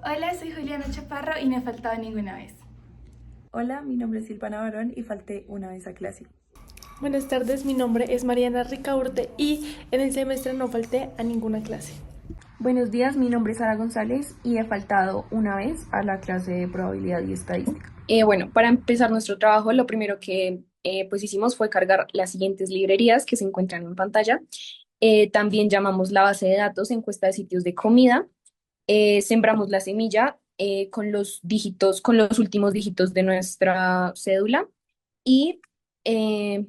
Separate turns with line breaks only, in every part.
Hola, soy Juliana Chaparro y no he faltado ninguna vez.
Hola, mi nombre es Silvana Barón y falté una vez a clase.
Buenas tardes, mi nombre es Mariana Ricaurte y en el semestre no falté a ninguna clase.
Buenos días, mi nombre es Sara González y he faltado una vez a la clase de probabilidad y estadística.
Bueno, para empezar nuestro trabajo, lo primero que pues hicimos fue cargar las siguientes librerías que se encuentran en pantalla. También llamamos la base de datos encuesta de sitios de comida. Sembramos la semilla con los dígitos, con los últimos dígitos de nuestra cédula y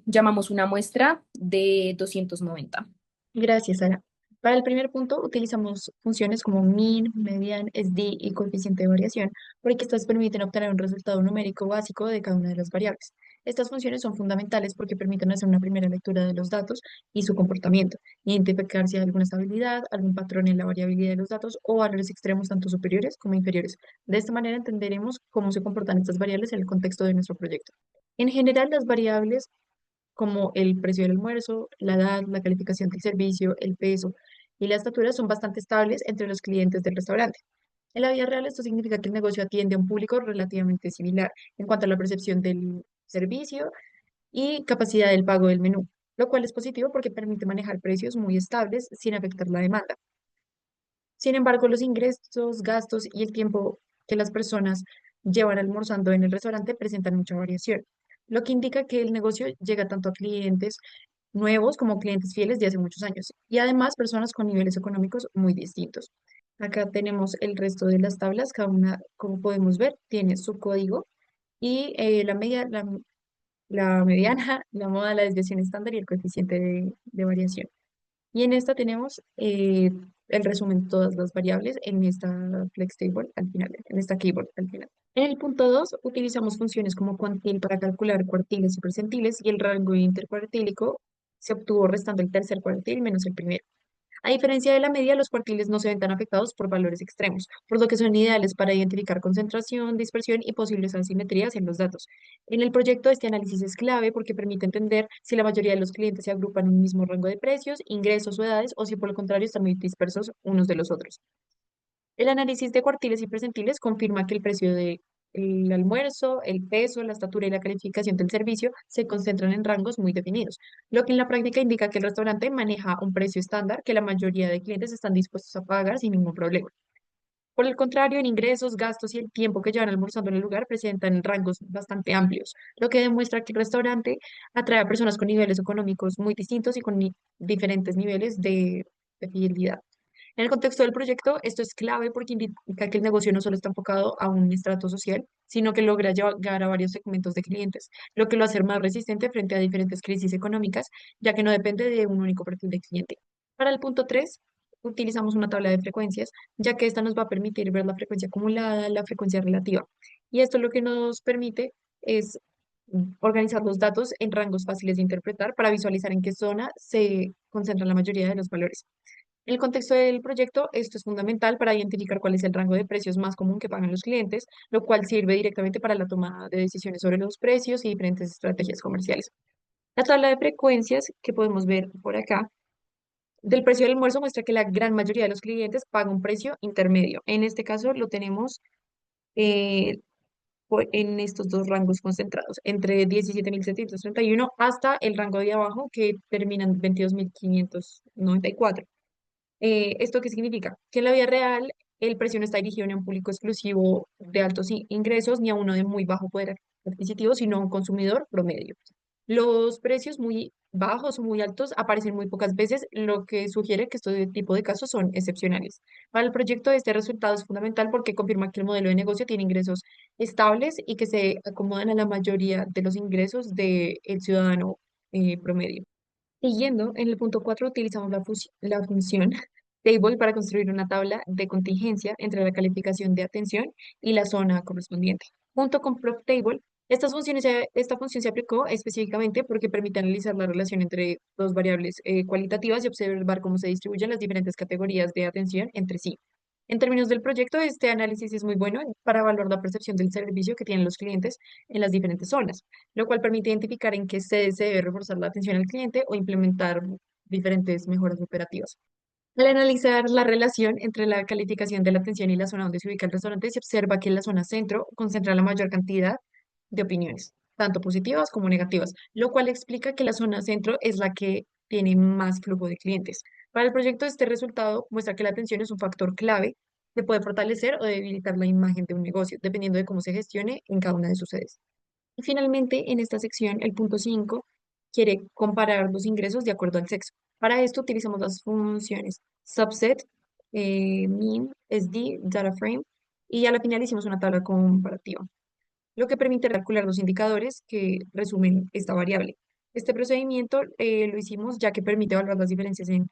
llamamos una muestra de 290.
Gracias, Sara. Para el primer punto, utilizamos funciones como min, median, SD y coeficiente de variación, porque estas permiten obtener un resultado numérico básico de cada una de las variables. Estas funciones son fundamentales porque permiten hacer una primera lectura de los datos y su comportamiento, identificar si hay alguna estabilidad, algún patrón en la variabilidad de los datos o valores extremos tanto superiores como inferiores. De esta manera entenderemos cómo se comportan estas variables en el contexto de nuestro proyecto. En general, las variables como el precio del almuerzo, la edad, la calificación del servicio, el peso y la estatura son bastante estables entre los clientes del restaurante. En la vida real, esto significa que el negocio atiende a un público relativamente similar en cuanto a la percepción del servicio y capacidad del pago del menú, lo cual es positivo porque permite manejar precios muy estables sin afectar la demanda. Sin embargo, los ingresos, gastos y el tiempo que las personas llevan almorzando en el restaurante presentan mucha variación, lo que indica que el negocio llega tanto a clientes nuevos como clientes fieles de hace muchos años y además personas con niveles económicos muy distintos. Acá tenemos el resto de las tablas, cada una, como podemos ver, tiene su código y la mediana, la moda, la desviación estándar y el coeficiente de variación. Y en esta tenemos el resumen de todas las variables en esta flex table al final, en esta keyboard al final. En el punto 2 utilizamos funciones como quantil para calcular cuartiles y percentiles y el rango intercuartílico se obtuvo restando el tercer cuartil menos el primero. A diferencia de la media, los cuartiles no se ven tan afectados por valores extremos, por lo que son ideales para identificar concentración, dispersión y posibles asimetrías en los datos. En el proyecto, este análisis es clave porque permite entender si la mayoría de los clientes se agrupan en un mismo rango de precios, ingresos o edades, o si por el contrario están muy dispersos unos de los otros. El análisis de cuartiles y percentiles confirma que el precio de el almuerzo, el peso, la estatura y la calificación del servicio se concentran en rangos muy definidos, lo que en la práctica indica que el restaurante maneja un precio estándar que la mayoría de clientes están dispuestos a pagar sin ningún problema. Por el contrario, en ingresos, gastos y el tiempo que llevan almorzando en el lugar presentan rangos bastante amplios, lo que demuestra que el restaurante atrae a personas con niveles económicos muy distintos y con diferentes niveles de fidelidad. En el contexto del proyecto, esto es clave porque indica que el negocio no solo está enfocado a un estrato social, sino que logra llegar a varios segmentos de clientes, lo que lo hace más resistente frente a diferentes crisis económicas, ya que no depende de un único perfil de cliente. Para el punto 3, utilizamos una tabla de frecuencias, ya que esta nos va a permitir ver la frecuencia acumulada, la frecuencia relativa. Y esto lo que nos permite es organizar los datos en rangos fáciles de interpretar para visualizar en qué zona se concentran la mayoría de los valores. En el contexto del proyecto, esto es fundamental para identificar cuál es el rango de precios más común que pagan los clientes, lo cual sirve directamente para la toma de decisiones sobre los precios y diferentes estrategias comerciales. La tabla de frecuencias que podemos ver por acá del precio del almuerzo muestra que la gran mayoría de los clientes paga un precio intermedio. En este caso lo tenemos eh, en estos dos rangos concentrados, entre 17.731 hasta el rango de abajo que termina en 22.594. ¿Esto qué significa? Que en la vida real el precio no está dirigido ni a un público exclusivo de altos ingresos ni a uno de muy bajo poder adquisitivo, sino a un consumidor promedio. Los precios muy bajos o muy altos aparecen muy pocas veces, lo que sugiere que este tipo de casos son excepcionales. Para el proyecto, este resultado es fundamental porque confirma que el modelo de negocio tiene ingresos estables y que se acomodan a la mayoría de los ingresos del ciudadano promedio. Siguiendo, en el punto 4 utilizamos la función table para construir una tabla de contingencia entre la calificación de atención y la zona correspondiente. Junto con ProfTable, esta función se aplicó específicamente porque permite analizar la relación entre dos variables cualitativas y observar cómo se distribuyen las diferentes categorías de atención entre sí. En términos del proyecto, este análisis es muy bueno para evaluar la percepción del servicio que tienen los clientes en las diferentes zonas, lo cual permite identificar en qué se debe reforzar la atención al cliente o implementar diferentes mejoras operativas. Al analizar la relación entre la calificación de la atención y la zona donde se ubica el restaurante, se observa que la zona centro concentra la mayor cantidad de opiniones, tanto positivas como negativas, lo cual explica que la zona centro es la que tiene más flujo de clientes. Para el proyecto, este resultado muestra que la atención es un factor clave que puede fortalecer o debilitar la imagen de un negocio, dependiendo de cómo se gestione en cada una de sus sedes. Y finalmente, en esta sección, el punto 5 quiere comparar los ingresos de acuerdo al sexo. Para esto utilizamos las funciones subset, mean, SD, data frame, y a la final hicimos una tabla comparativa, lo que permite calcular los indicadores que resumen esta variable. Este procedimiento lo hicimos ya que permite evaluar las diferencias en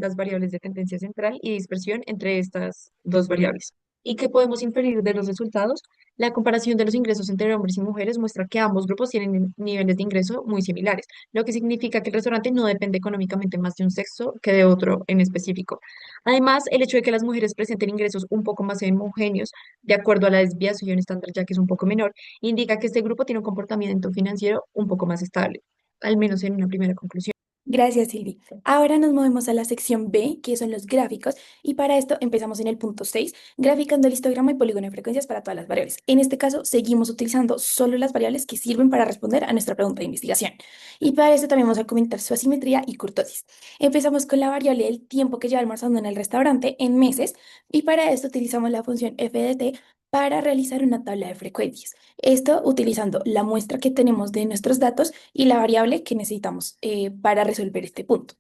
las variables de tendencia central y dispersión entre estas dos variables. ¿Y qué podemos inferir de los resultados? La comparación de los ingresos entre hombres y mujeres muestra que ambos grupos tienen niveles de ingreso muy similares, lo que significa que el restaurante no depende económicamente más de un sexo que de otro en específico. Además, el hecho de que las mujeres presenten ingresos un poco más homogéneos de acuerdo a la desviación estándar, ya que es un poco menor, indica que este grupo tiene un comportamiento financiero un poco más estable, al menos en una primera conclusión.
Gracias, Silvi. Ahora nos movemos a la sección B, que son los gráficos, y para esto empezamos en el punto 6, graficando el histograma y polígono de frecuencias para todas las variables. En este caso, seguimos utilizando solo las variables que sirven para responder a nuestra pregunta de investigación. Y para esto también vamos a comentar su asimetría y kurtosis. Empezamos con la variable del tiempo que lleva almorzando en el restaurante en meses, y para esto utilizamos la función f de t para realizar una tabla de frecuencias. Esto utilizando la muestra que tenemos de nuestros datos y la variable que necesitamos para resolver este punto.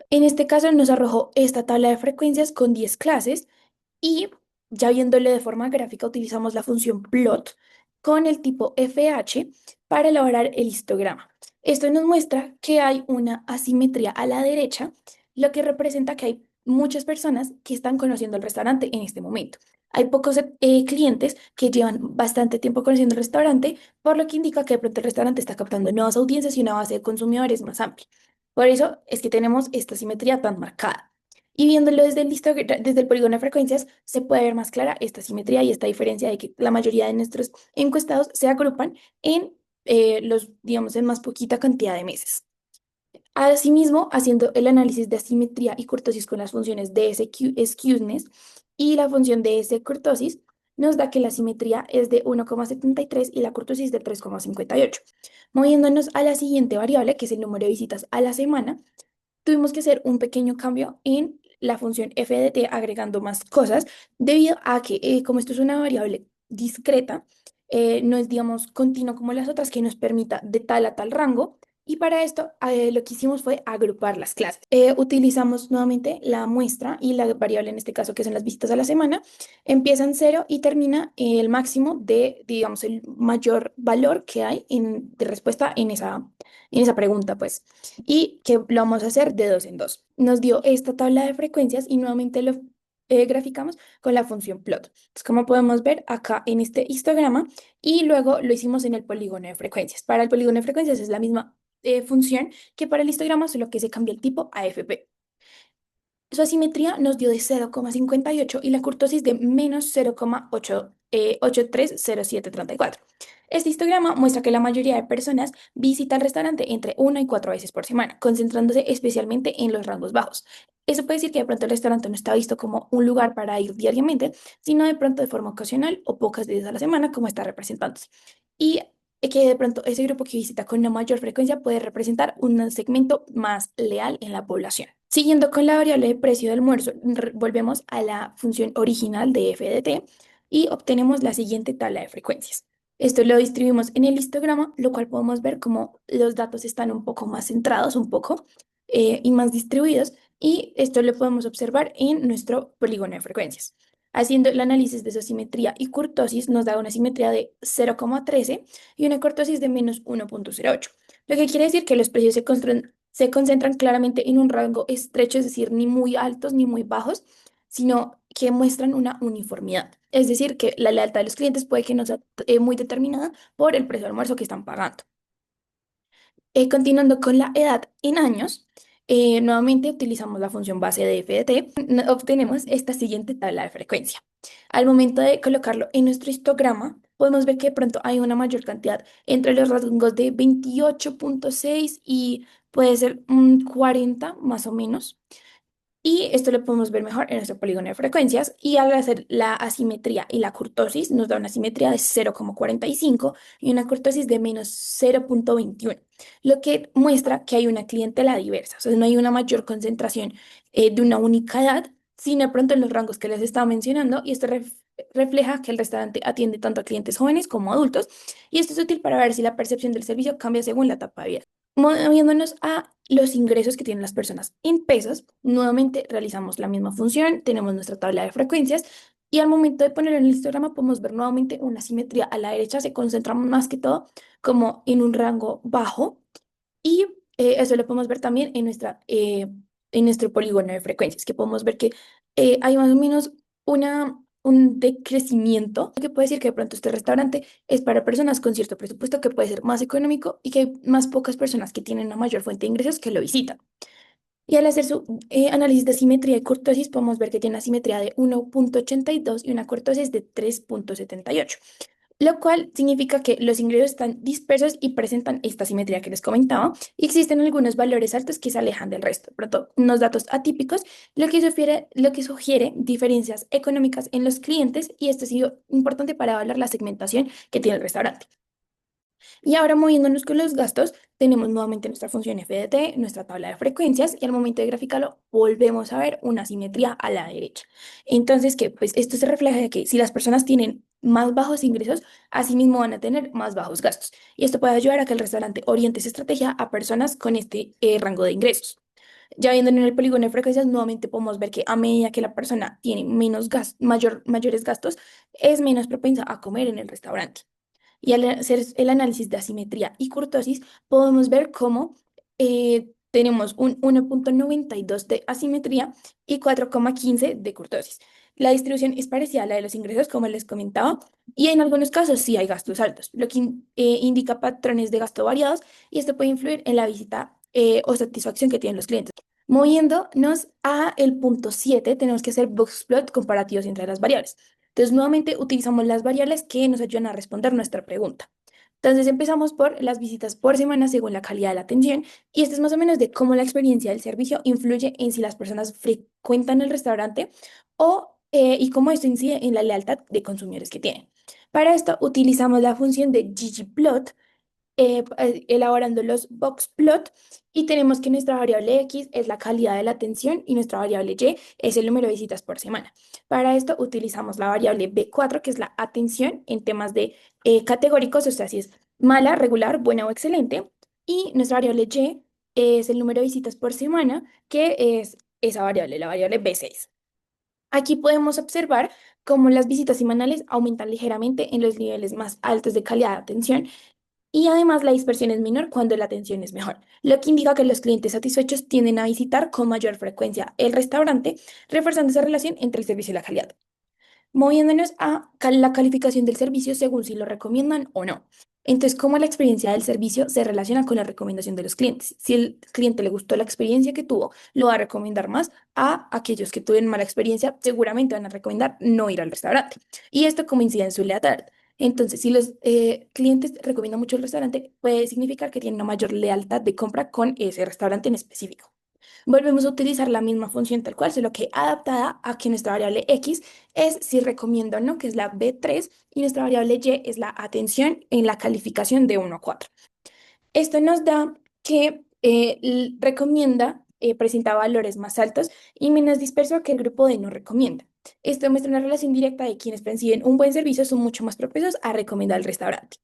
En este caso nos arrojó esta tabla de frecuencias con 10 clases y ya viéndolo de forma gráfica utilizamos la función plot con el tipo FH para elaborar el histograma. Esto nos muestra que hay una asimetría a la derecha, lo que representa que hay muchas personas que están conociendo el restaurante en este momento. Hay pocos clientes que llevan bastante tiempo conociendo el restaurante, por lo que indica que de pronto el restaurante está captando nuevas audiencias y una base de consumidores más amplia. Por eso es que tenemos esta simetría tan marcada. Y viéndolo desde el polígono de frecuencias, se puede ver más clara esta simetría y esta diferencia de que la mayoría de nuestros encuestados se agrupan en digamos, en más poquita cantidad de meses. Asimismo, haciendo el análisis de asimetría y kurtosis con las funciones skewness y la función kurtosis, nos da que la simetría es de 1,73 y la kurtosis de 3,58. Moviéndonos a la siguiente variable, que es el número de visitas a la semana, tuvimos que hacer un pequeño cambio en la función f de t agregando más cosas, debido a que como esto es una variable discreta, no es, digamos, continua como las otras, que nos permita de tal a tal rango. Y para esto lo que hicimos fue agrupar las clases. Utilizamos nuevamente la muestra y la variable en este caso, que son las visitas a la semana. Empieza en 0 y termina el máximo de, digamos, el mayor valor que hay de respuesta en esa pregunta, pues. Y que lo vamos a hacer de dos en dos. Nos dio esta tabla de frecuencias y nuevamente lo graficamos con la función plot. Entonces, como podemos ver acá en este histograma, y luego lo hicimos en el polígono de frecuencias. Para el polígono de frecuencias es la misma función que para el histograma, solo que se cambia el tipo a FP. Su asimetría nos dio de 0,58 y la kurtosis de menos 0,830734. Este histograma muestra que la mayoría de personas visita el restaurante entre 1 y 4 veces por semana, concentrándose especialmente en los rangos bajos. Eso puede decir que de pronto el restaurante no está visto como un lugar para ir diariamente, sino de pronto de forma ocasional o pocas veces a la semana, como está representándose. Y que de pronto ese grupo que visita con una mayor frecuencia puede representar un segmento más leal en la población. Siguiendo con la variable de precio del almuerzo, volvemos a la función original de f de t y obtenemos la siguiente tabla de frecuencias. Esto lo distribuimos en el histograma, lo cual podemos ver como los datos están un poco más centrados, y más distribuidos, y esto lo podemos observar en nuestro polígono de frecuencias. Haciendo el análisis de su simetría y kurtosis nos da una simetría de 0,13 y una kurtosis de menos 1,08, lo que quiere decir que los precios se concentran claramente en un rango estrecho, es decir, ni muy altos ni muy bajos, sino que muestran una uniformidad. Es decir, que la lealtad de los clientes puede que no sea muy determinada por el precio de almuerzo que están pagando. Continuando con la edad en años, nuevamente utilizamos la función base de f de t, obtenemos esta siguiente tabla de frecuencia. Al momento de colocarlo en nuestro histograma, podemos ver que de pronto hay una mayor cantidad entre los rangos de 28,6 y puede ser un 40 más o menos. Y esto lo podemos ver mejor en nuestro polígono de frecuencias. Y al hacer la asimetría y la kurtosis, nos da una asimetría de 0,45 y una kurtosis de menos 0,21, lo que muestra que hay una clientela diversa. O sea, no hay una mayor concentración de una única edad, sino de pronto en los rangos que les estaba mencionando. Y esto refleja que el restaurante atiende tanto a clientes jóvenes como adultos. Y esto es útil para ver si la percepción del servicio cambia según la etapa de vida. Moviéndonos a los ingresos que tienen las personas en pesos, nuevamente realizamos la misma función, tenemos nuestra tabla de frecuencias y al momento de ponerlo en el histograma podemos ver nuevamente una simetría a la derecha, se concentra más que todo como en un rango bajo y eso lo podemos ver también en nuestro polígono de frecuencias, que podemos ver que hay más o menos un decrecimiento, que puede decir que de pronto este restaurante es para personas con cierto presupuesto que puede ser más económico y que hay más pocas personas que tienen una mayor fuente de ingresos que lo visitan. Y al hacer su análisis de simetría y cortosis, podemos ver que tiene una simetría de 1,82 y una cortosis de 3,78, lo cual significa que los ingresos están dispersos y presentan esta simetría que les comentaba, y existen algunos valores altos que se alejan del resto. Por tanto, unos datos atípicos, lo que sugiere diferencias económicas en los clientes, y esto ha sido importante para evaluar la segmentación que tiene el restaurante. Y ahora moviéndonos con los gastos, tenemos nuevamente nuestra función FDT, nuestra tabla de frecuencias, y al momento de graficarlo volvemos a ver una simetría a la derecha. Entonces, que pues esto se refleja de que si las personas tienen más bajos ingresos, asimismo van a tener más bajos gastos. Y esto puede ayudar a que el restaurante oriente su estrategia a personas con este rango de ingresos. Ya viendo en el polígono de frecuencias, nuevamente podemos ver que a medida que la persona tiene mayores gastos, es menos propensa a comer en el restaurante. Y al hacer el análisis de asimetría y kurtosis, podemos ver cómo tenemos un 1,92 de asimetría y 4,15 de kurtosis. La distribución es parecida a la de los ingresos, como les comentaba, y en algunos casos sí hay gastos altos, lo que indica patrones de gasto variados, y esto puede influir en la visita o satisfacción que tienen los clientes. Moviéndonos a el punto 7, tenemos que hacer boxplot comparativos entre las variables. Entonces, nuevamente utilizamos las variables que nos ayudan a responder nuestra pregunta. Entonces, empezamos por las visitas por semana según la calidad de la atención, y esto es más o menos de cómo la experiencia del servicio influye en si las personas frecuentan el restaurante y cómo esto incide en la lealtad de consumidores que tienen. Para esto utilizamos la función de ggplot, elaborando los boxplot, y tenemos que nuestra variable X es la calidad de la atención y nuestra variable Y es el número de visitas por semana. Para esto utilizamos la variable B4, que es la atención en temas de categóricos, o sea, si es mala, regular, buena o excelente, y nuestra variable Y es el número de visitas por semana, que es esa variable, la variable B6. Aquí podemos observar cómo las visitas semanales aumentan ligeramente en los niveles más altos de calidad de atención, y además la dispersión es menor cuando la atención es mejor, lo que indica que los clientes satisfechos tienden a visitar con mayor frecuencia el restaurante, reforzando esa relación entre el servicio y la calidad. Moviéndonos a la calificación del servicio según si lo recomiendan o no. Entonces, cómo la experiencia del servicio se relaciona con la recomendación de los clientes. Si el cliente le gustó la experiencia que tuvo, lo va a recomendar más. A aquellos que tuvieron mala experiencia, seguramente van a recomendar no ir al restaurante. Y esto como incide en su lealtad. Entonces, si los clientes recomiendan mucho el restaurante, puede significar que tienen una mayor lealtad de compra con ese restaurante en específico. Volvemos a utilizar la misma función tal cual, solo que adaptada a que nuestra variable X es si recomiendo o no, que es la B3, y nuestra variable Y es la atención en la calificación de 1 a 4. Esto nos da que recomienda presenta valores más altos y menos disperso que el grupo de no recomienda. Esto muestra una relación directa de quienes perciben un buen servicio son mucho más propensos a recomendar el restaurante.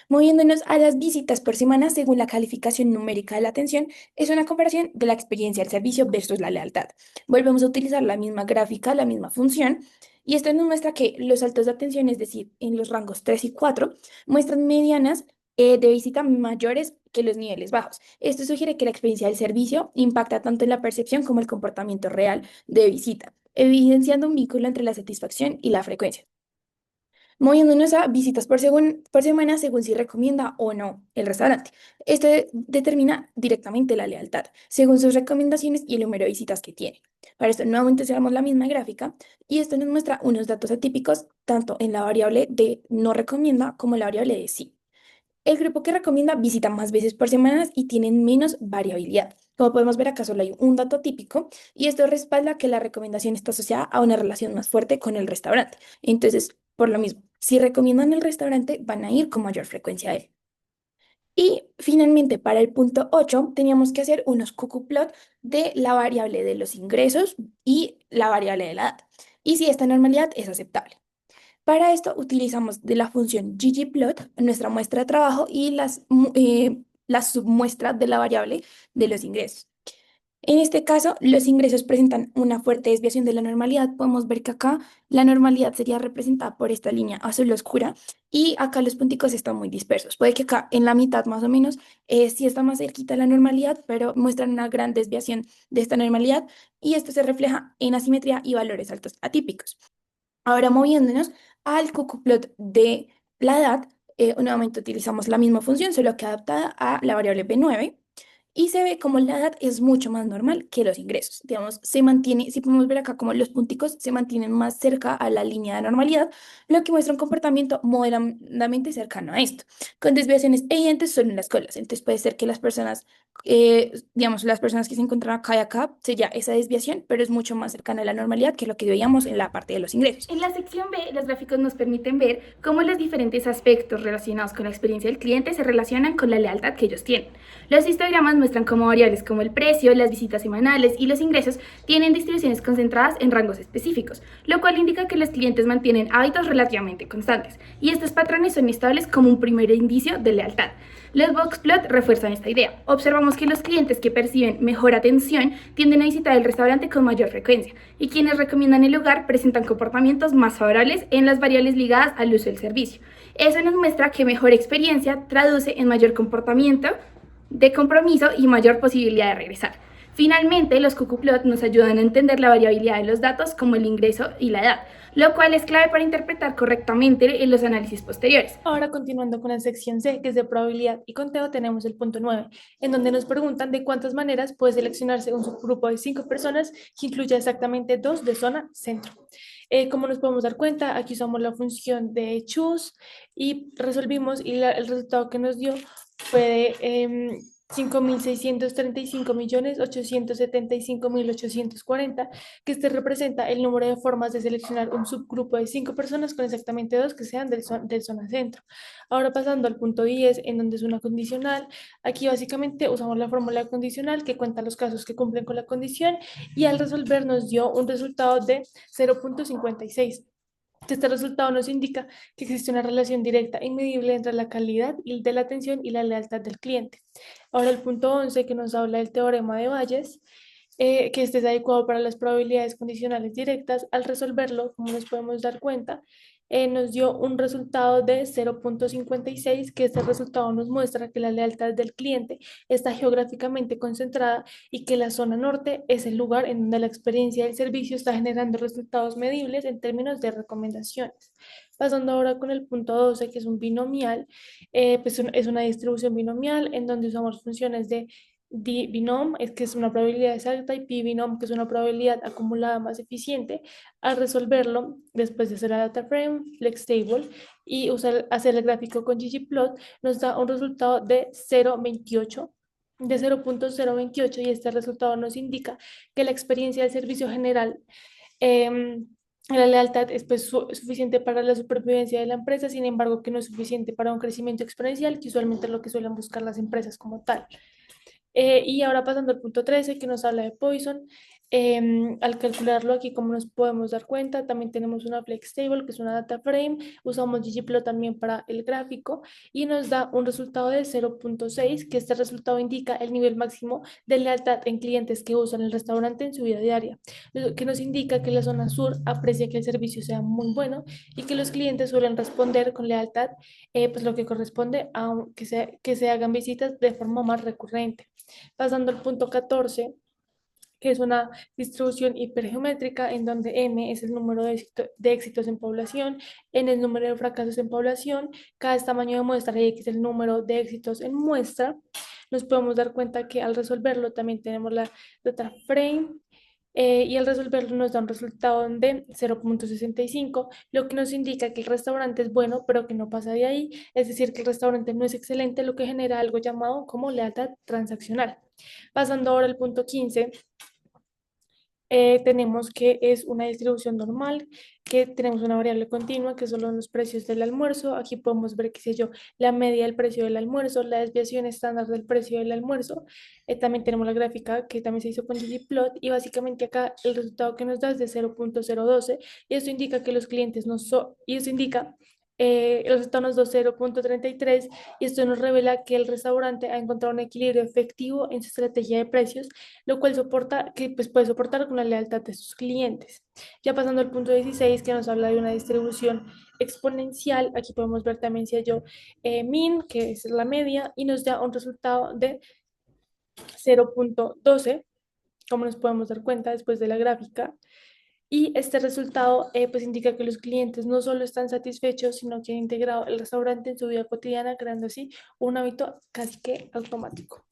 Moviéndonos a las visitas por semana según la calificación numérica de la atención, es una comparación de la experiencia del servicio versus la lealtad. Volvemos a utilizar la misma gráfica, la misma función, y esto nos muestra que los altos de atención, es decir, en los rangos 3 y 4, muestran medianas de visita mayores que los niveles bajos. Esto sugiere que la experiencia del servicio impacta tanto en la percepción como el comportamiento real de visita, evidenciando un vínculo entre la satisfacción y la frecuencia. Moviéndonos a visitas por semana según si recomienda o no el restaurante. Esto determina directamente la lealtad, según sus recomendaciones y el número de visitas que tiene. Para esto, nuevamente usamos la misma gráfica, y esto nos muestra unos datos atípicos tanto en la variable de no recomienda como en la variable de sí. El grupo que recomienda visita más veces por semana y tienen menos variabilidad. Como podemos ver acá solo hay un dato típico y esto respalda que la recomendación está asociada a una relación más fuerte con el restaurante. Entonces, por lo mismo, si recomiendan el restaurante, van a ir con mayor frecuencia a él. Y finalmente, para el punto 8 teníamos que hacer unos cuckooplot de la variable de los ingresos y la variable de la edad, y si esta normalidad es aceptable. Para esto utilizamos de la función ggplot nuestra muestra de trabajo y la submuestra de la variable de los ingresos. En este caso, los ingresos presentan una fuerte desviación de la normalidad. Podemos ver que acá la normalidad sería representada por esta línea azul oscura y acá los punticos están muy dispersos. Puede que acá en la mitad más o menos sí está más cerquita de la normalidad, pero muestran una gran desviación de esta normalidad y esto se refleja en asimetría y valores altos atípicos. Ahora moviéndonos al cuckooplot de la edad, nuevamente utilizamos la misma función, solo que adaptada a la variable B9 y se ve como la edad es mucho más normal que los ingresos. Digamos, se mantiene, si podemos ver acá como los punticos se mantienen más cerca a la línea de normalidad, lo que muestra un comportamiento moderadamente cercano a esto, con desviaciones evidentes solo en las colas. Entonces puede ser que las personas, digamos, las personas que se encuentran acá y acá, sería esa desviación, pero es mucho más cercana a la normalidad que lo que veíamos en la parte de los ingresos. En la sección B, los gráficos nos permiten ver cómo los diferentes aspectos relacionados con la experiencia del cliente se relacionan con la lealtad que ellos tienen. Los histogramas muestran cómo variables como el precio, las visitas semanales y los ingresos tienen distribuciones concentradas en rangos específicos, lo cual indica que los clientes mantienen hábitos relativamente constantes, y estos patrones son estables como un primer indicio de lealtad. Los boxplot refuerzan esta idea. Observamos que los clientes que perciben mejor atención tienden a visitar el restaurante con mayor frecuencia, y quienes recomiendan el lugar presentan comportamientos más favorables en las variables ligadas al uso del servicio. Eso nos muestra que mejor experiencia traduce en mayor comportamiento de compromiso y mayor posibilidad de regresar. Finalmente, los cuckooplot nos ayudan a entender la variabilidad de los datos como el ingreso y la edad, lo cual es clave para interpretar correctamente en los análisis posteriores.
Ahora, continuando con la sección C, que es de probabilidad y conteo, tenemos el punto 9, en donde nos preguntan de cuántas maneras puede seleccionarse un subgrupo de 5 personas que incluya exactamente 2 de zona centro. Como nos podemos dar cuenta, aquí usamos la función de choose y resolvimos y el resultado que nos dio fue de 5.635.875.840, que este representa el número de formas de seleccionar un subgrupo de 5 personas con exactamente 2 que sean del zona centro. Ahora pasando al punto 10, en donde es una condicional, aquí básicamente usamos la fórmula condicional que cuenta los casos que cumplen con la condición y al resolver nos dio un resultado de 0.56. Este resultado nos indica que existe una relación directa e inmedible entre la calidad de la atención y la lealtad del cliente. Ahora el punto 11 que nos habla del teorema de Bayes, que este es adecuado para las probabilidades condicionales directas. Al resolverlo, como nos podemos dar cuenta, nos dio un resultado de 0.56, que este resultado nos muestra que la lealtad del cliente está geográficamente concentrada y que la zona norte es el lugar en donde la experiencia del servicio está generando resultados medibles en términos de recomendaciones. Pasando ahora con el punto 12, que es un binomial, pues es una distribución binomial en donde usamos funciones de binom, que es una probabilidad exacta, y p-binom, que es una probabilidad acumulada más eficiente. Al resolverlo, después de hacer la data frame, flex table y hacer el gráfico con ggplot, nos da un resultado de 0.28 de 0.028, y este resultado nos indica que la experiencia del servicio general, la lealtad es pues, suficiente para la supervivencia de la empresa, sin embargo que no es suficiente para un crecimiento exponencial, que usualmente es lo que suelen buscar las empresas como tal. Y ahora pasando al punto 13 que nos habla de Poisson, al calcularlo aquí, como nos podemos dar cuenta, también tenemos una flex table, que es una data frame, usamos ggplot también para el gráfico y nos da un resultado de 0.6, que este resultado indica el nivel máximo de lealtad en clientes que usan el restaurante en su vida diaria, lo que nos indica que la zona sur aprecia que el servicio sea muy bueno y que los clientes suelen responder con lealtad, pues lo que corresponde a que se hagan visitas de forma más recurrente. Pasando al punto 14, que es una distribución hipergeométrica en donde M es el número de éxitos en población, N es el número de fracasos en población, K es tamaño de muestra y X es el número de éxitos en muestra. Nos podemos dar cuenta que al resolverlo también tenemos la data frame Y al resolverlo nos da un resultado de 0,65, lo que nos indica que el restaurante es bueno, pero que no pasa de ahí, es decir, que el restaurante no es excelente, lo que genera algo llamado como lealtad transaccional. Pasando ahora al punto 15, tenemos que es una distribución normal, que tenemos una variable continua, que son los precios del almuerzo. Aquí podemos ver, qué sé yo, la media del precio del almuerzo, la desviación estándar del precio del almuerzo. También tenemos la gráfica que también se hizo con ggplot y básicamente acá el resultado que nos da es de 0,012 y esto indica que los clientes no son, y esto indica el resultado nos da 0,33 y esto nos revela que el restaurante ha encontrado un equilibrio efectivo en su estrategia de precios, lo cual soporta, que pues, puede soportar con la lealtad de sus clientes. Ya pasando al punto 16, que nos habla de una distribución exponencial, aquí podemos ver también, si yo, min, que es la media, y nos da un resultado de 0,12, como nos podemos dar cuenta después de la gráfica. Y este resultado pues indica que los clientes no solo están satisfechos, sino que han integrado el restaurante en su vida cotidiana, creando así un hábito casi que automático.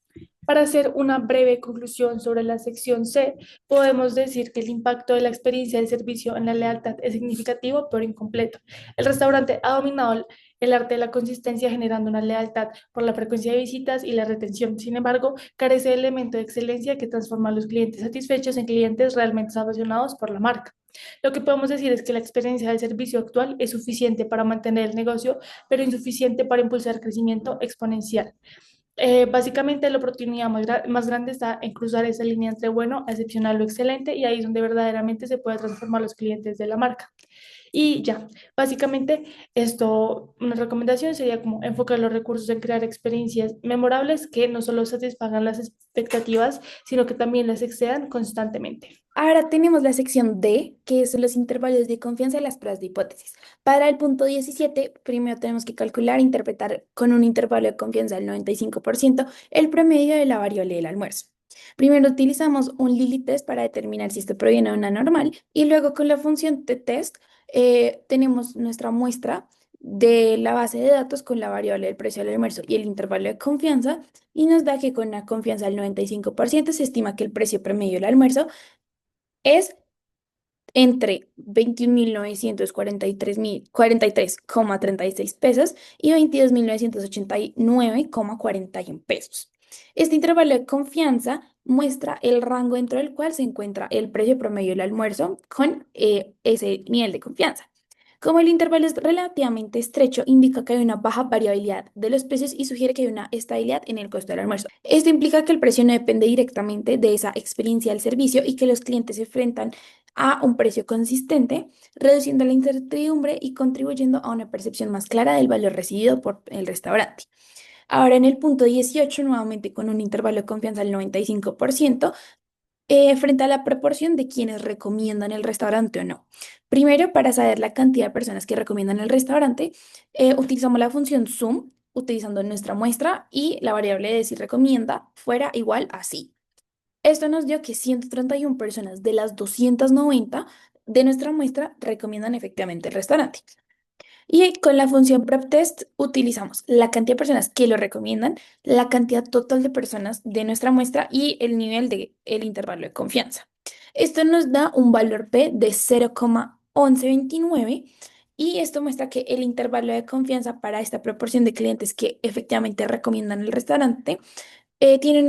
Para hacer una breve conclusión sobre la sección C, podemos decir que el impacto de la experiencia del servicio en la lealtad es significativo, pero incompleto. El restaurante ha dominado el arte de la consistencia, generando una lealtad por la frecuencia de visitas y la retención. Sin embargo, carece de elemento de excelencia que transforma a los clientes satisfechos en clientes realmente apasionados por la marca. Lo que podemos decir es que la experiencia del servicio actual es suficiente para mantener el negocio, pero insuficiente para impulsar el crecimiento exponencial. Básicamente la oportunidad más grande está en cruzar esa línea entre bueno, excepcional o excelente, y ahí es donde verdaderamente se puede transformar los clientes de la marca. Y ya, básicamente esto, una recomendación sería como enfocar los recursos en crear experiencias memorables que no solo satisfagan las expectativas, sino que también las excedan constantemente.
Ahora tenemos la sección D, que son los intervalos de confianza y las pruebas de hipótesis. Para el punto 17, primero tenemos que calcular e interpretar con un intervalo de confianza del 95% el promedio de la variable del almuerzo. Primero utilizamos un Lilly test para determinar si esto proviene de una normal y luego con la función t-test tenemos nuestra muestra de la base de datos con la variable del precio del almuerzo y el intervalo de confianza y nos da que con una confianza del 95% se estima que el precio promedio del almuerzo es entre 21.943.043,36 pesos y 22.989,41 pesos. Este intervalo de confianza muestra el rango dentro del cual se encuentra el precio promedio del almuerzo con ese nivel de confianza. Como el intervalo es relativamente estrecho, indica que hay una baja variabilidad de los precios y sugiere que hay una estabilidad en el costo del almuerzo. Esto implica que el precio no depende directamente de esa experiencia del servicio y que los clientes se enfrentan a un precio consistente, reduciendo la incertidumbre y contribuyendo a una percepción más clara del valor recibido por el restaurante. Ahora en el punto 18, nuevamente con un intervalo de confianza del 95%, frente a la proporción de quienes recomiendan el restaurante o no. Primero, para saber la cantidad de personas que recomiendan el restaurante, utilizamos la función sum, utilizando nuestra muestra y la variable de si recomienda fuera igual a sí. Esto nos dio que 131 personas de las 290 de nuestra muestra recomiendan efectivamente el restaurante. Y con la función PrepTest utilizamos la cantidad de personas que lo recomiendan, la cantidad total de personas de nuestra muestra y el nivel de el intervalo de confianza. Esto nos da un valor P de 0,1129 y esto muestra que el intervalo de confianza para esta proporción de clientes que efectivamente recomiendan el restaurante tiene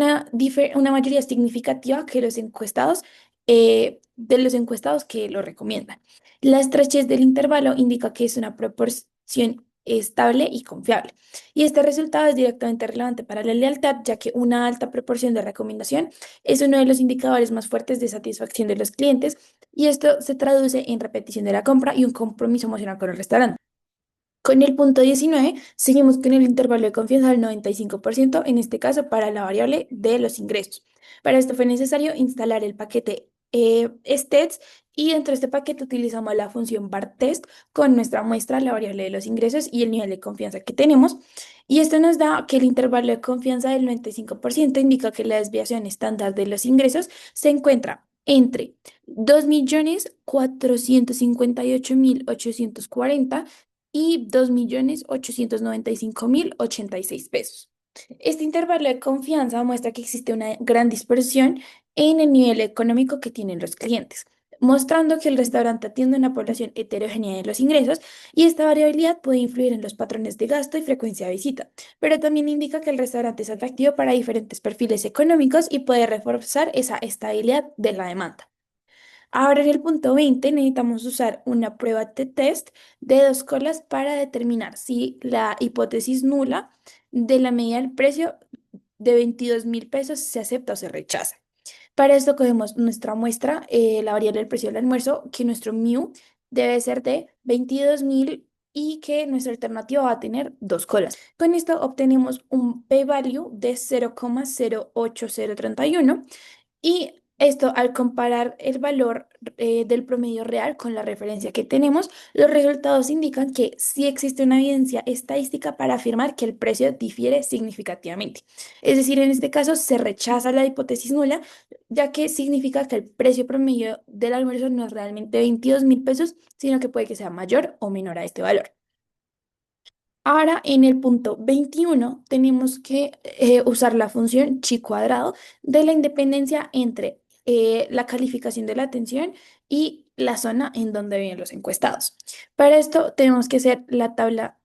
una mayoría significativa que los encuestados, de los encuestados que lo recomiendan. La estrechez del intervalo indica que es una proporción estable y confiable. Y este resultado es directamente relevante para la lealtad, ya que una alta proporción de recomendación es uno de los indicadores más fuertes de satisfacción de los clientes y esto se traduce en repetición de la compra y un compromiso emocional con el restaurante. Con el punto 19, seguimos con el intervalo de confianza del 95%, en este caso para la variable de los ingresos. Para esto fue necesario instalar el paquete STETS y dentro de este paquete utilizamos la función BARTEST con nuestra muestra, la variable de los ingresos y el nivel de confianza que tenemos. Y esto nos da que el intervalo de confianza del 95% indica que la desviación estándar de los ingresos se encuentra entre 2.458.840 y 2.895.086 pesos. Este intervalo de confianza muestra que existe una gran dispersión en el nivel económico que tienen los clientes, mostrando que el restaurante atiende a una población heterogénea de los ingresos y esta variabilidad puede influir en los patrones de gasto y frecuencia de visita, pero también indica que el restaurante es atractivo para diferentes perfiles económicos y puede reforzar esa estabilidad de la demanda. Ahora en el punto 20 necesitamos usar una prueba de test de dos colas para determinar si la hipótesis nula de la medida del precio de 22.000 pesos se acepta o se rechaza. Para esto cogemos nuestra muestra, la variable del precio del almuerzo, que nuestro mu debe ser de 22.000 y que nuestra alternativa va a tener dos colas. Con esto obtenemos un p-value de 0,08031 y esto, al comparar el valor del promedio real con la referencia que tenemos, los resultados indican que sí existe una evidencia estadística para afirmar que el precio difiere significativamente. Es decir, en este caso se rechaza la hipótesis nula, ya que significa que el precio promedio del almuerzo no es realmente 22.000 pesos, sino que puede que sea mayor o menor a este valor. Ahora en el punto 21 tenemos que usar la función chi cuadrado de la independencia entre la calificación de la atención y la zona en donde viven los encuestados. Para esto tenemos que hacer la tabla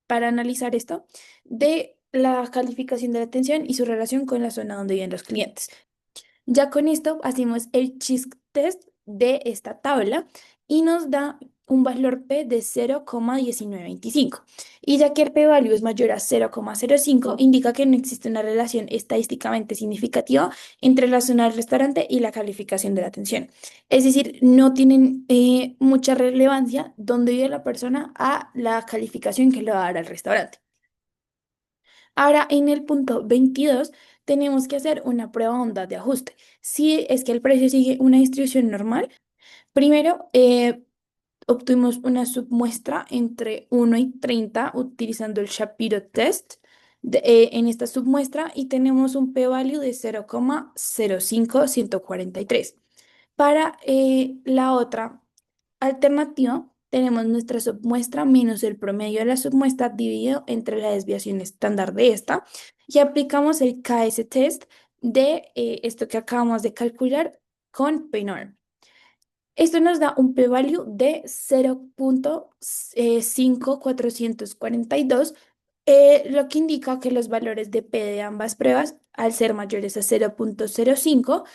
para analizar esto de la calificación de la atención y su relación con la zona donde viven los clientes. Ya con esto hacemos el chisk test de esta tabla y nos da un valor P de 0,1925. Y ya que el p-value es mayor a 0,05, indica que no existe una relación estadísticamente significativa entre la zona del restaurante y la calificación de la atención. Es decir, no tienen mucha relevancia donde vive la persona a la calificación que le va a dar al restaurante. Ahora, en el punto 22, tenemos que hacer una prueba onda de ajuste. Si es que el precio sigue una distribución normal, primero obtuvimos una submuestra entre 1 y 30 utilizando el Shapiro test en esta submuestra y tenemos un p-value de 0,05143. Para la otra alternativa, tenemos nuestra submuestra menos el promedio de la submuestra dividido entre la desviación estándar de esta y aplicamos el KS test de esto que acabamos de calcular con PNORM. Esto nos da un p-value de 0,5442, lo que indica que los valores de p de ambas pruebas, al ser mayores a 0,05,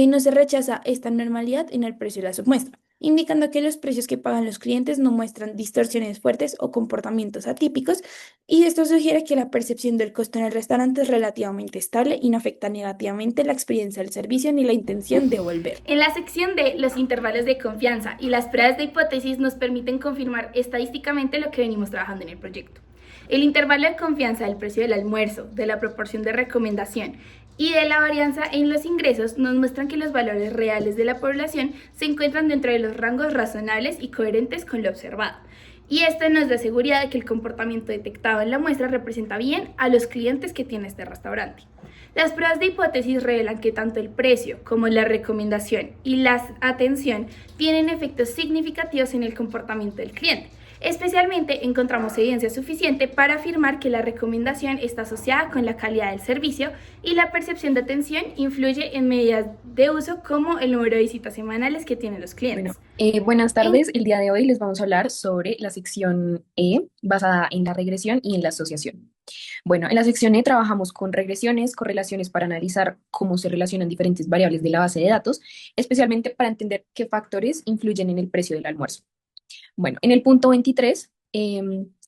no se rechaza esta normalidad en el precio de la submuestra, indicando que los precios que pagan los clientes no muestran distorsiones fuertes o comportamientos atípicos, y esto sugiere que la percepción del costo en el restaurante es relativamente estable y no afecta negativamente la experiencia del servicio ni la intención de volver.
En la sección de los intervalos de confianza y las pruebas de hipótesis nos permiten confirmar estadísticamente lo que venimos trabajando en el proyecto. El intervalo de confianza del precio del almuerzo, de la proporción de recomendación y de la varianza en los ingresos nos muestran que los valores reales de la población se encuentran dentro de los rangos razonables y coherentes con lo observado. Y esto nos da seguridad de que el comportamiento detectado en la muestra representa bien a los clientes que tiene este restaurante. Las pruebas de hipótesis revelan que tanto el precio como la recomendación y la atención tienen efectos significativos en el comportamiento del cliente. Especialmente encontramos evidencia suficiente para afirmar que la recomendación está asociada con la calidad del servicio y la percepción de atención influye en medidas de uso como el número de visitas semanales que tienen los clientes.
Buenas tardes. El día de hoy les vamos a hablar sobre la sección E, basada en la regresión y en la asociación. Bueno, en la sección E trabajamos con regresiones, correlaciones para analizar cómo se relacionan diferentes variables de la base de datos, especialmente para entender qué factores influyen en el precio del almuerzo. Bueno, en el punto 23,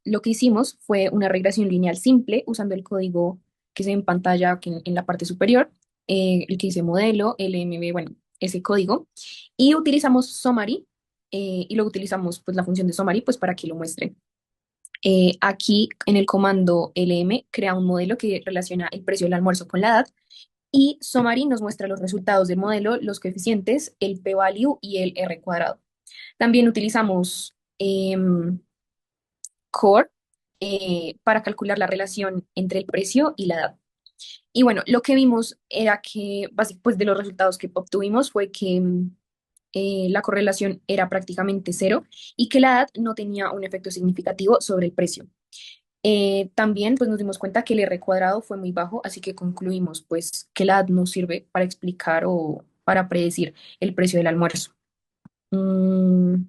lo que hicimos fue una regresión lineal simple usando el código que se ve en pantalla aquí en la parte superior, el que dice modelo, LMB, bueno, ese código, y utilizamos summary, y luego utilizamos pues la función de summary pues para que lo muestre. Aquí en el comando LM crea un modelo que relaciona el precio del almuerzo con la edad y summary nos muestra los resultados del modelo, los coeficientes, el p-value y el r cuadrado. También utilizamos core para calcular la relación entre el precio y la edad. Y bueno, lo que vimos era que, pues de los resultados que obtuvimos fue que la correlación era prácticamente cero y que la edad no tenía un efecto significativo sobre el precio. También pues nos dimos cuenta que el R cuadrado fue muy bajo, así que concluimos pues que la edad no sirve para explicar o para predecir el precio del almuerzo. Mm,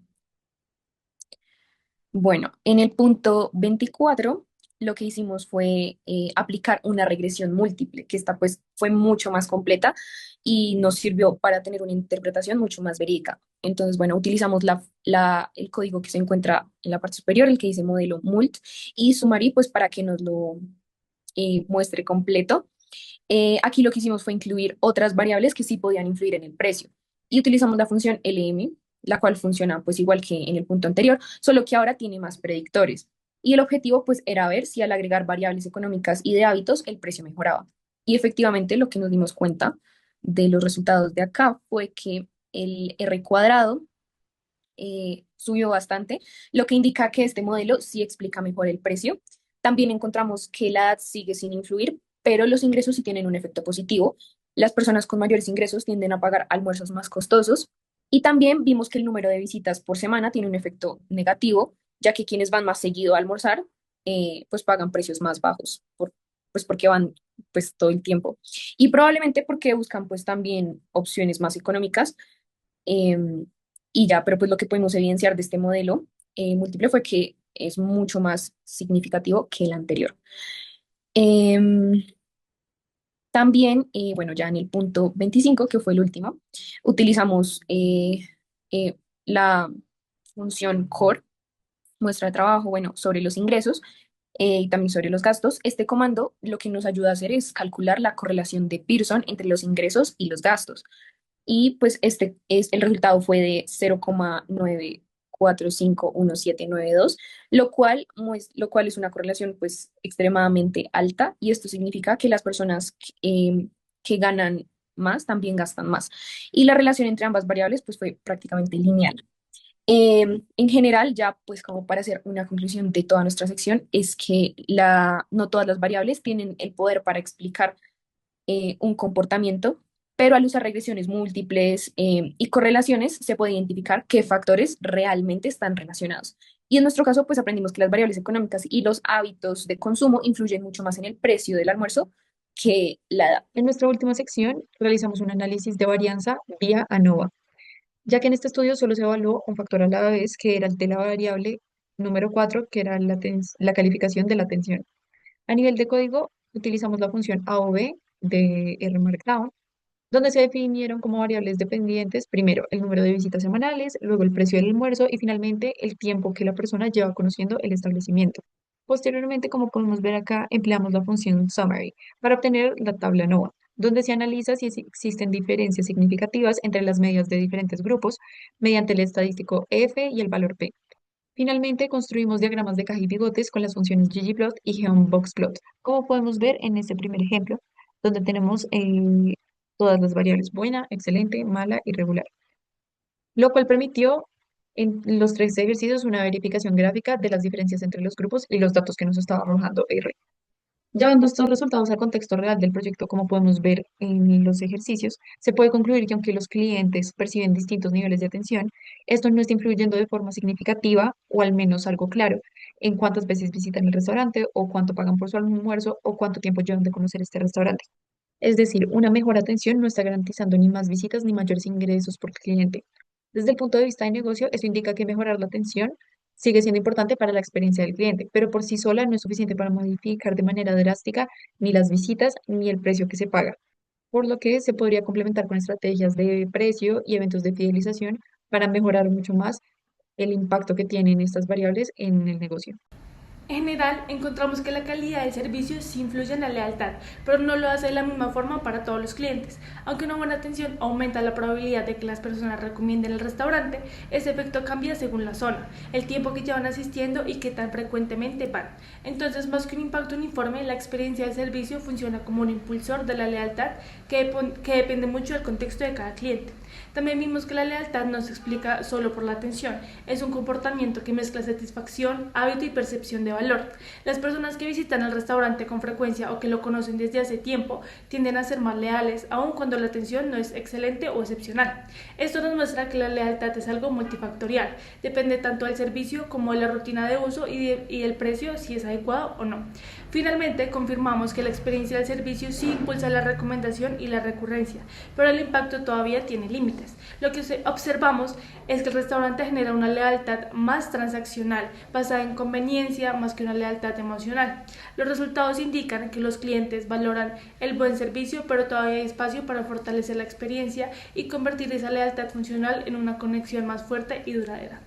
bueno, en el punto 24 lo que hicimos fue aplicar una regresión múltiple, que esta pues fue mucho más completa y nos sirvió para tener una interpretación mucho más verídica. Entonces, bueno, utilizamos el código que se encuentra en la parte superior, el que dice modelo MULT, y Summary pues para que nos lo muestre completo. Aquí lo que hicimos fue incluir otras variables que sí podían influir en el precio y utilizamos la función LM, la cual funciona pues igual que en el punto anterior, solo que ahora tiene más predictores. Y el objetivo pues era ver si al agregar variables económicas y de hábitos el precio mejoraba. Y efectivamente lo que nos dimos cuenta de los resultados de acá fue que el R cuadrado subió bastante, lo que indica que este modelo sí explica mejor el precio. También encontramos que la edad sigue sin influir, pero los ingresos sí tienen un efecto positivo. Las personas con mayores ingresos tienden a pagar almuerzos más costosos y también vimos que el número de visitas por semana tiene un efecto negativo, ya que quienes van más seguido a almorzar, pues pagan precios más bajos, pues porque van pues todo el tiempo. Y probablemente porque buscan pues también opciones más económicas. em, y ya, pero pues lo que podemos evidenciar de este modelo múltiple fue que es mucho más significativo que el anterior. Em, También, bueno, ya en el punto 25 que fue el último, utilizamos la función core, muestra de trabajo, bueno, sobre los ingresos y también sobre los gastos. Este comando lo que nos ayuda a hacer es calcular la correlación de Pearson entre los ingresos y los gastos. Y pues el resultado fue de 0,94511792, lo cual es una correlación pues extremadamente alta y esto significa que las personas que ganan más también gastan más. Y la relación entre ambas variables pues fue prácticamente lineal. En general, ya pues como para hacer una conclusión de toda nuestra sección, es que no todas las variables tienen el poder para explicar un comportamiento, pero al usar regresiones múltiples y correlaciones se puede identificar qué factores realmente están relacionados. Y en nuestro caso, pues aprendimos que las variables económicas y los hábitos de consumo influyen mucho más en el precio del almuerzo que la edad.
En nuestra última sección realizamos un análisis de varianza vía ANOVA, ya que en este estudio solo se evaluó un factor a la vez, que era el de la variable número 4, que era la calificación de la atención. A nivel de código, utilizamos la función AOV de R Markdown, donde se definieron como variables dependientes, primero el número de visitas semanales, luego el precio del almuerzo y finalmente el tiempo que la persona lleva conociendo el establecimiento. Posteriormente, como podemos ver acá, empleamos la función summary para obtener la tabla NOVA, donde se analiza si existen diferencias significativas entre las medias de diferentes grupos mediante el estadístico F y el valor P. Finalmente, construimos diagramas de caja y bigotes con las funciones ggplot y geonboxplot, como podemos ver en este primer ejemplo, donde tenemos todas las variables buena, excelente, mala y regular, lo cual permitió en los tres ejercicios una verificación gráfica de las diferencias entre los grupos y los datos que nos estaba arrojando R. Llevando estos resultados al contexto real del proyecto, como podemos ver en los ejercicios, se puede concluir que aunque los clientes perciben distintos niveles de atención, esto no está influyendo de forma significativa, o al menos algo claro, en cuántas veces visitan el restaurante, o cuánto pagan por su almuerzo, o cuánto tiempo llevan de conocer este restaurante. Es decir, una mejor atención no está garantizando ni más visitas ni mayores ingresos por cliente. Desde el punto de vista de negocio, esto indica que mejorar la atención sigue siendo importante para la experiencia del cliente, pero por sí sola no es suficiente para modificar de manera drástica ni las visitas ni el precio que se paga, por lo que se podría complementar con estrategias de precio y eventos de fidelización para mejorar mucho más el impacto que tienen estas variables en el negocio.
En general, encontramos que la calidad del servicio sí influye en la lealtad, pero no lo hace de la misma forma para todos los clientes. Aunque una buena atención aumenta la probabilidad de que las personas recomienden el restaurante, ese efecto cambia según la zona, el tiempo que llevan asistiendo y qué tan frecuentemente van. Entonces, más que un impacto uniforme, la experiencia del servicio funciona como un impulsor de la lealtad que depende mucho del contexto de cada cliente. También vimos que la lealtad no se explica solo por la atención, es un comportamiento que mezcla satisfacción, hábito y percepción de valor. Las personas que visitan el restaurante con frecuencia o que lo conocen desde hace tiempo tienden a ser más leales, aun cuando la atención no es excelente o excepcional. Esto nos muestra que la lealtad es algo multifactorial, depende tanto del servicio como de la rutina de uso y del precio, si es adecuado o no. Finalmente, confirmamos que la experiencia del servicio sí impulsa la recomendación y la recurrencia, pero el impacto todavía tiene límites. Lo que observamos es que el restaurante genera una lealtad más transaccional, basada en conveniencia más que una lealtad emocional. Los resultados indican que los clientes valoran el buen servicio, pero todavía hay espacio para fortalecer la experiencia y convertir esa lealtad funcional en una conexión más fuerte y duradera.